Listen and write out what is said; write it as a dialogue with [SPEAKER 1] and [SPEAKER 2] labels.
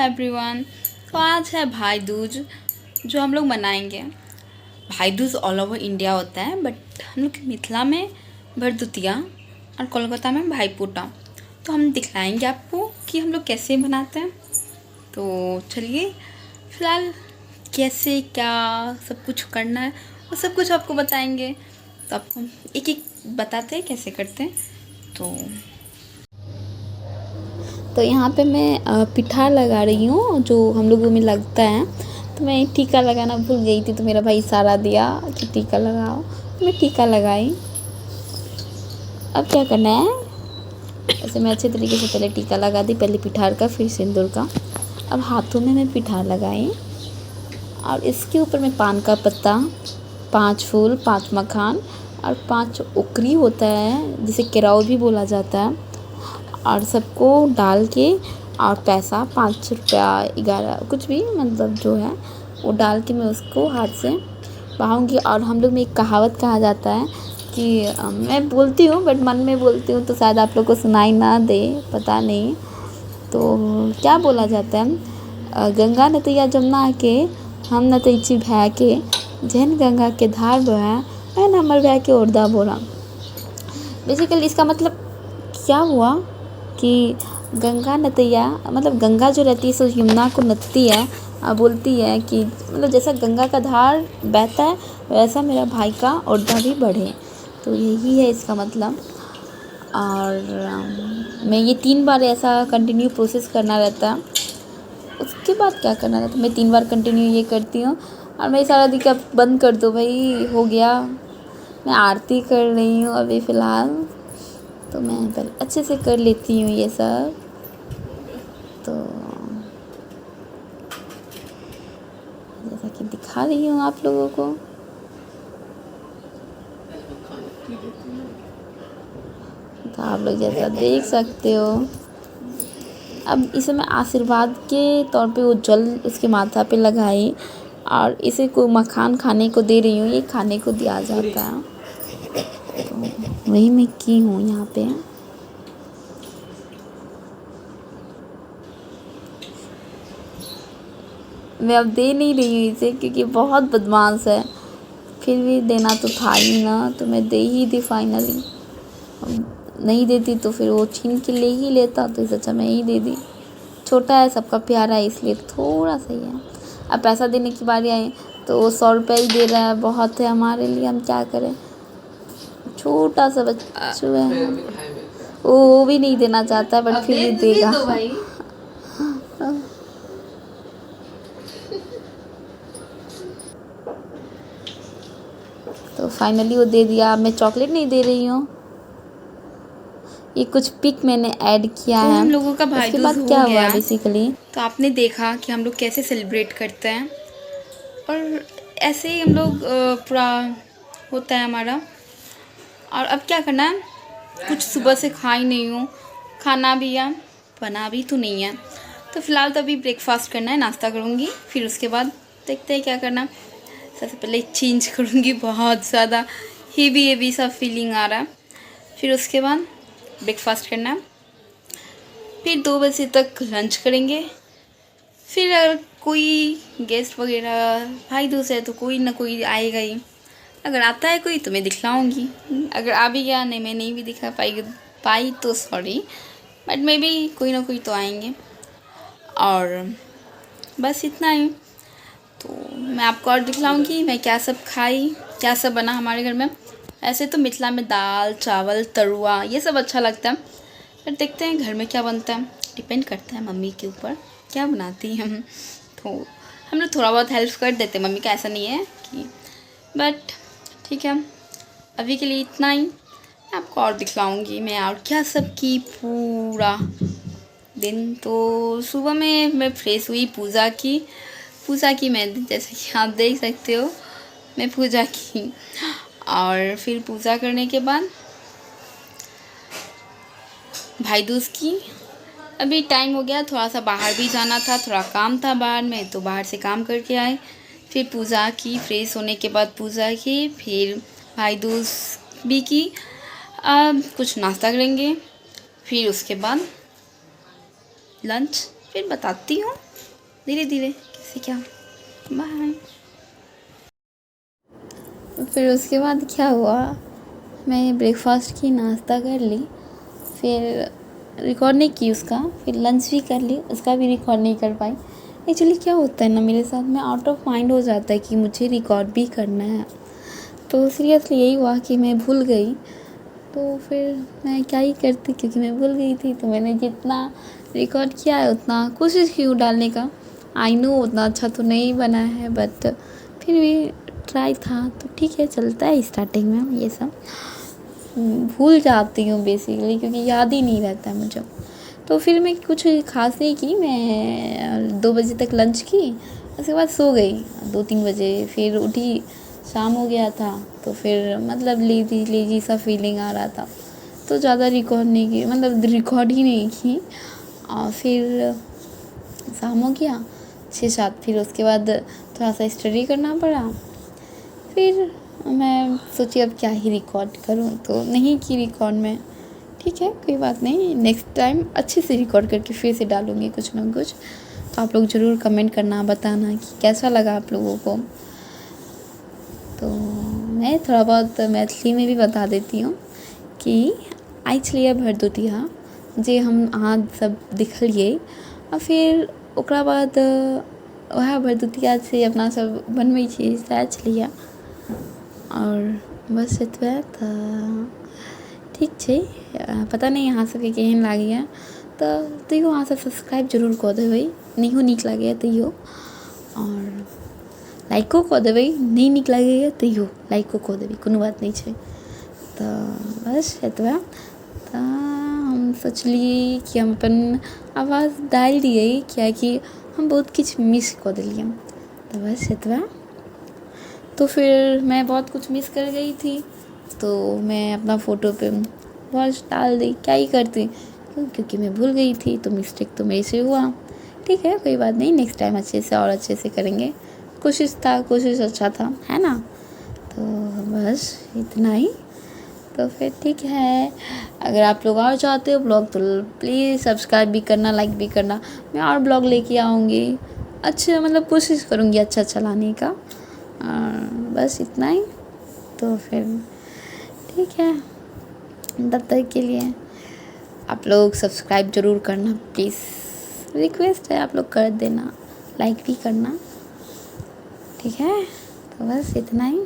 [SPEAKER 1] Everyone. तो आज है भाई दूज जो हम लोग मनाएंगे। भाई दूज ऑल ओवर इंडिया होता है, बट हम लोग मिथिला में भरदुतिया और कोलकाता में भाई फोटा। तो हम दिखलाएंगे आपको कि हम लोग कैसे मनाते हैं। तो चलिए, फ़िलहाल कैसे क्या सब कुछ करना है वो सब कुछ आपको बताएंगे। तो आपको एक एक बताते हैं कैसे करते हैं। तो यहाँ पे मैं पिठार लगा रही हूँ जो हम लोगों में लगता है। तो मैं टीका लगाना भूल गई थी, तो मेरा भाई इशारा दिया कि टीका लगाओ, तो मैं टीका लगाई। अब क्या करना है, ऐसे मैं अच्छे तरीके से पहले टीका लगा दी, पहले पिठार का फिर सिंदूर का। अब हाथों में मैं पिठार लगाई और इसके ऊपर मैं पान का पत्ता, 5 फूल, 5 मखान और 5 उकरी होता है जिसे केराव भी बोला जाता है, और सबको डाल के और पैसा 5 रुपया 11 कुछ भी मतलब जो है वो डाल के मैं उसको हाथ से बहाऊँगी। और हम लोग में एक कहावत कहा जाता है कि मैं बोलती हूँ बट मन में बोलती हूँ तो शायद आप लोग को सुनाई ना दे, पता नहीं। तो क्या बोला जाता है, गंगा नतैया जमुना के हम नतैची भै के, जहन गंगा के धार बहा मैं हमर भै के ओरदा बोरा। बेसिकली इसका मतलब क्या हुआ कि गंगा नतैया मतलब गंगा जो रहती है सो यमुना को नतती है, बोलती है कि मतलब जैसा गंगा का धार बहता है वैसा मेरा भाई का ओरदा भी बढ़े। तो यही है इसका मतलब। और मैं ये 3 बार ऐसा कंटिन्यू प्रोसेस करना रहता है। उसके बाद क्या करना रहता है, मैं 3 बार कंटिन्यू ये करती हूँ और मैं सारा दिन का बंद कर दो भाई, हो गया। मैं आरती कर रही हूँ अभी फ़िलहाल, तो मैं पहले अच्छे से कर लेती हूँ ये सब। तो जैसा कि दिखा रही हूँ आप लोगों को, तो आप लोग जैसा देख सकते हो। अब इसे मैं आशीर्वाद के तौर पे वो जल उसके माथा पे लगाई और इसे को मखान खाने को दे रही हूँ, ये खाने को दिया जाता है। तो वही मैं की हूँ यहाँ पे। मैं अब दे नहीं रही हूँ इसे क्योंकि बहुत बदमाश है, फिर भी देना तो था ही ना, तो मैं दे ही दी फाइनली। नहीं देती तो फिर वो छीन के ले ही लेता, तो इससे अच्छा मैं ही दे दी। छोटा है, सबका प्यारा है, इसलिए थोड़ा सा ही है। अब पैसा देने की बारी आई तो वो 100 रुपये ही दे रहा है, बहुत है हमारे लिए, हम क्या करें। छोटा सा बच्चू है, वो भी नहीं देना चाहता बट फिर भी देगा। तो फाइनली वो दे दिया। अब मैं चॉकलेट नहीं दे रही हूँ, ये कुछ पिक मैंने ऐड किया है। हम लोगों का भाई उसके दूज बाद हो क्या गया हुआ बेसिकली, तो आपने देखा कि हम लोग कैसे सेलिब्रेट करते हैं, और ऐसे ही हम लोग पूरा होता है हमारा। और अब क्या करना है, कुछ सुबह से खा ही नहीं हूँ, खाना भी है बना भी तो नहीं है। तो फ़िलहाल तो अभी ब्रेकफास्ट करना है, नाश्ता करूँगी, फिर उसके बाद देखते हैं क्या करना। सबसे पहले चेंज करूँगी, बहुत ज़्यादा हेवी सा फीलिंग आ रहा है। फिर उसके बाद ब्रेकफास्ट करना है, फिर 2 बजे तक लंच करेंगे। फिर अगर कोई गेस्ट वगैरह, भाई दूज है तो कोई ना कोई आएगा ही। अगर आता है कोई तो मैं दिखलाऊँगी, अगर आ भी गया नहीं, मैं नहीं भी दिखा पाई तो सॉरी, बट मे बी कोई ना कोई तो आएंगे। और बस इतना ही। तो मैं आपको और दिखलाऊँगी मैं क्या सब खाई, क्या सब बना हमारे घर में। ऐसे तो मिथिला में दाल चावल तरुआ ये सब अच्छा लगता है, पर देखते हैं घर में क्या बनता है, डिपेंड करता है मम्मी के ऊपर क्या बनाती हैं हम। तो हम लोग थोड़ा बहुत हेल्प कर देते हैं मम्मी का, ऐसा नहीं है कि, बट ठीक है अभी के लिए इतना ही। मैं आपको और दिखलाऊँगी मैं और क्या सब की पूरा दिन। तो सुबह में मैं फ्रेश हुई, पूजा की मैं, जैसे कि आप देख सकते हो मैं पूजा की। और फिर पूजा करने के बाद भाई दूज की। अभी टाइम हो गया, थोड़ा सा बाहर भी जाना था, थोड़ा काम था बाहर में, तो बाहर से काम करके आए। फिर पूजा की, फ्रेश होने के बाद पूजा की, फिर भाई दूज भी की। अब कुछ नाश्ता करेंगे, फिर उसके बाद लंच, फिर बताती हूँ धीरे धीरे, कैसे क्या। बाय। फिर उसके बाद क्या हुआ, मैं ब्रेकफास्ट की, नाश्ता कर ली, फिर रिकॉर्ड नहीं की उसका, फिर लंच भी कर ली, उसका भी रिकॉर्ड नहीं कर पाई। एक्चुअली क्या होता है ना मेरे साथ में, आउट ऑफ माइंड हो जाता है कि मुझे रिकॉर्ड भी करना है। तो सीरियसली यही हुआ कि मैं भूल गई। तो फिर मैं क्या ही करती, क्योंकि मैं भूल गई थी। तो मैंने जितना रिकॉर्ड किया है उतना कोशिश की डालने का। आई नो उतना अच्छा तो नहीं बना है, बट फिर भी ट्राई था, तो ठीक है, चलता है स्टार्टिंग में ये सब। भूल जाती हूँ बेसिकली, क्योंकि याद ही नहीं रहता है मुझे। तो फिर मैं कुछ खास नहीं की, मैं 2 बजे तक लंच की, उसके बाद सो गई 2-3 बजे। फिर उठी, शाम हो गया था, तो फिर मतलब लेजी सा फीलिंग आ रहा था, तो ज़्यादा रिकॉर्ड नहीं की, मतलब रिकॉर्ड ही नहीं की। और फिर शाम हो गया 6-7, फिर उसके बाद थोड़ा सा स्टडी करना पड़ा। फिर मैं सोची अब क्या ही रिकॉर्ड करूं, तो नहीं की रिकॉर्ड में। ठीक है, कोई बात नहीं, नेक्स्ट टाइम अच्छे से रिकॉर्ड करके फिर से डालूँगी कुछ ना कुछ। तो आप लोग ज़रूर कमेंट करना, बताना कि कैसा लगा आप लोगों को। तो मैं थोड़ा बहुत मैथिली में भी बता देती हूँ कि आइ छलियै भरदुतिया, जे हम अहाँ सब देखलियै, आ फिर ओकरा बाद वएह भरदुतिया से अपना सब बनबै छियै, सएह छलियै। और बस एतबे। तऽ ठीक छै, पता नहीं अहाँ सबके केहन लागैए, तऽ तैयो अहाँ सब सब्सक्राइब जरूर कऽ देबै, नहियो नीक लागैए तैयो। और लाइको कऽ देबै, नहीं नीक लागैए तैयो लाइको कऽ देबै, कोनो बात नहीं छै। तऽ बस एतबे। तऽ हम सोचलिए कि हम अपन आवाज़ डालि दिए, कियाकि हम बहुत किछु मिस कऽ देलिए। तो बस एतबे। तो फिर मैं बहुत कुछ मिस कर गई थी, तो मैं अपना फ़ोटो पे वॉइस डाल दी, क्या ही करती, क्योंकि मैं भूल गई थी, तो मिस्टेक तो मेरे से हुआ। ठीक है, कोई बात नहीं, नेक्स्ट टाइम अच्छे से और अच्छे से करेंगे। कोशिश अच्छा था, है ना। तो बस इतना ही। तो फिर ठीक है, अगर आप लोग और चाहते हो ब्लॉग, तो प्लीज़ सब्सक्राइब भी करना, लाइक भी करना। मैं और ब्लॉग लेके आऊँगी, अच्छा मतलब कोशिश करूँगी अच्छा लाने का। और बस इतना ही। तो फिर ठीक है, तब तक के लिए आप लोग सब्सक्राइब ज़रूर करना प्लीज़, रिक्वेस्ट है, आप लोग कर देना, लाइक भी करना। ठीक है, तो बस इतना ही।